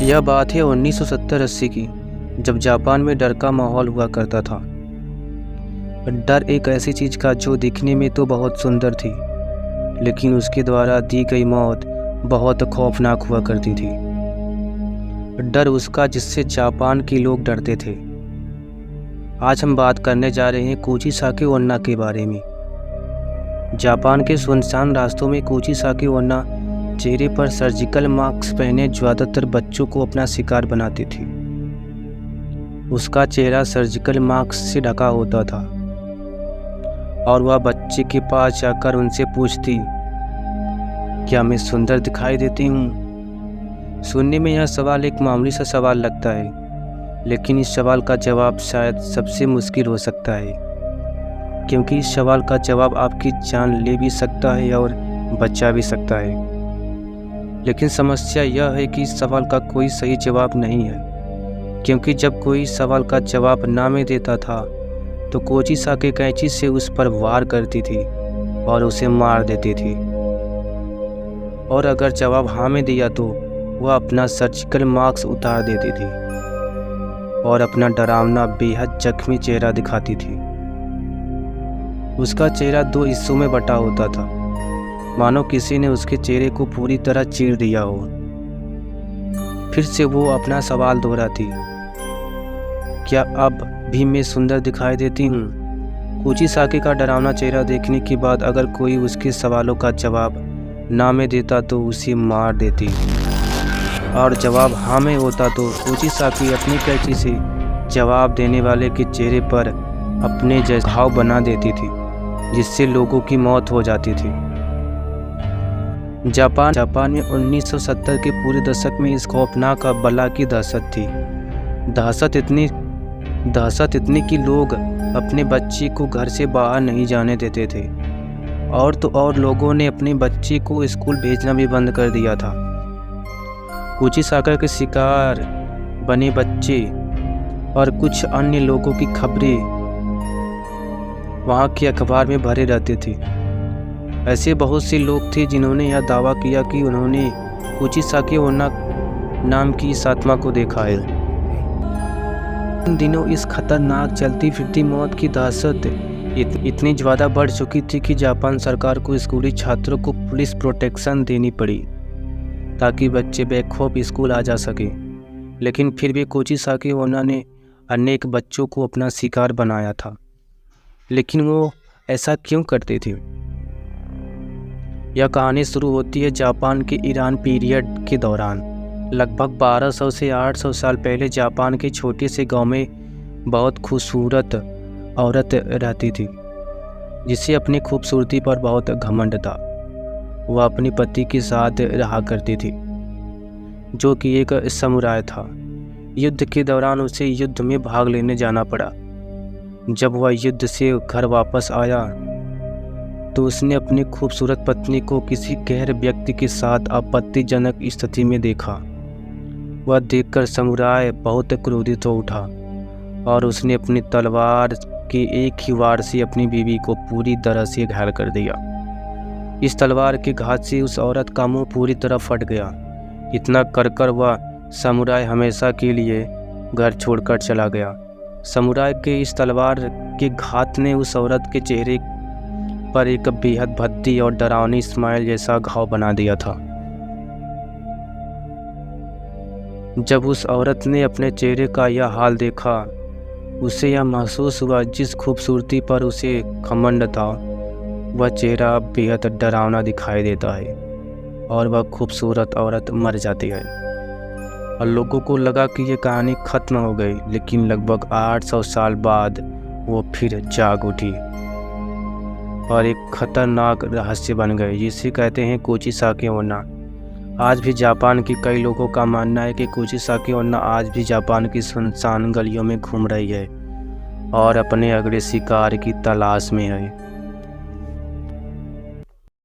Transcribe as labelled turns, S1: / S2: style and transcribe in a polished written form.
S1: यह बात है 1970-80 की, जब जापान में डर का माहौल हुआ करता था। डर एक ऐसी चीज़ का जो दिखने में तो बहुत सुंदर थी, लेकिन उसके द्वारा दी गई मौत बहुत खौफनाक हुआ करती थी। डर उसका जिससे जापान के लोग डरते थे। आज हम बात करने जा रहे हैं कुचिसाकी ओन्ना के बारे में। जापान के सुनसान रास्तों में कुचिसाकी ओन्ना चेहरे पर सर्जिकल मास्क पहने ज़्यादातर बच्चों को अपना शिकार बनाती थी। उसका चेहरा सर्जिकल मास्क से ढका होता था और वह बच्चे के पास जाकर उनसे पूछती, क्या मैं सुंदर दिखाई देती हूँ? सुनने में यह सवाल एक मामूली सा सवाल लगता है, लेकिन इस सवाल का जवाब शायद सबसे मुश्किल हो सकता है, क्योंकि इस सवाल का जवाब आपकी जान ले भी सकता है और बचा भी सकता है। लेकिन समस्या यह है कि इस सवाल का कोई सही जवाब नहीं है, क्योंकि जब कोई सवाल का जवाब ना में देता था तो कुचिसाकी कैंची से उस पर वार करती थी और उसे मार देती थी, और अगर जवाब हाँ में दिया तो वह अपना सर्जिकल मास्क उतार देती थी और अपना डरावना बेहद जख्मी चेहरा दिखाती थी। उसका चेहरा दो हिस्सों में बटा होता था, मानो किसी ने उसके चेहरे को पूरी तरह चीर दिया हो। फिर से वो अपना सवाल दोहराती, क्या अब भी मैं सुंदर दिखाई देती हूँ? कुचिसाकी का डरावना चेहरा देखने के बाद अगर कोई उसके सवालों का जवाब ना में देता तो उसे मार देती, और जवाब हाँ में होता तो कुचिसाकी अपनी कैंची से जवाब देने वाले के चेहरे पर अपने जैसा घाव बना देती थी, जिससे लोगों की मौत हो जाती थी। जापान में 1970 के पूरे दशक में इस खौफनाक बला की दहशत थी। दहशत इतनी कि लोग अपने बच्चे को घर से बाहर नहीं जाने देते थे, और तो और लोगों ने अपने बच्चे को स्कूल भेजना भी बंद कर दिया था। कुचिसाकी के शिकार बने बच्चे और कुछ अन्य लोगों की खबरें वहाँ के अखबार में भरे रहते थे। ऐसे बहुत से लोग थे जिन्होंने यह दावा किया कि उन्होंने कुचिसाकी ओन्ना नाम की इस आत्मा को देखा है। इन दिनों इस खतरनाक चलती फिरती मौत की दहशत इतनी ज़्यादा बढ़ चुकी थी कि जापान सरकार को स्कूली छात्रों को पुलिस प्रोटेक्शन देनी पड़ी ताकि बच्चे बेखौफ स्कूल आ जा सके। लेकिन फिर भी कुचिसाकी ओन्ना ने अनेक बच्चों को अपना शिकार बनाया था। लेकिन वो ऐसा क्यों करते थे? यह कहानी शुरू होती है जापान के ईरान पीरियड के दौरान। लगभग 1200 से 800 साल पहले जापान के छोटे से गांव में बहुत खूबसूरत औरत रहती थी, जिसे अपनी खूबसूरती पर बहुत घमंड था। वह अपने पति के साथ रहा करती थी, जो कि एक समुराय था। युद्ध के दौरान उसे युद्ध में भाग लेने जाना पड़ा। जब वह युद्ध से घर वापस आया तो उसने अपनी खूबसूरत पत्नी को किसी गैर व्यक्ति के साथ आपत्तिजनक स्थिति में देखा। वह देखकर समुराय बहुत क्रोधित हो उठा और उसने अपनी तलवार के एक ही वार से अपनी बीवी को पूरी तरह से घायल कर दिया। इस तलवार के घात से उस औरत का मुंह पूरी तरह फट गया। इतना कर वह समुराय हमेशा के लिए घर छोड़कर चला गया। समुराय के इस तलवार के घात ने उस औरत के चेहरे पर एक बेहद भद्दी और डरावनी स्माइल जैसा घाव बना दिया था। जब उस औरत ने अपने चेहरे का यह हाल देखा, उसे यह महसूस हुआ जिस खूबसूरती पर उसे घमंड था, वह चेहरा बेहद डरावना दिखाई देता है और वह खूबसूरत औरत मर जाती है। और लोगों को लगा कि यह कहानी खत्म हो गई, लेकिन लगभग 800 साल बाद वो फिर जाग उठी और एक खतरनाक रहस्य बन गए, जिसे कहते हैं कुचिसाकी ओन्ना। आज भी जापान के कई लोगों का मानना है कि कुचिसाकी ओन्ना आज भी जापान की सुनसान गलियों में घूम रही है और अपने अगले शिकार की तलाश में है।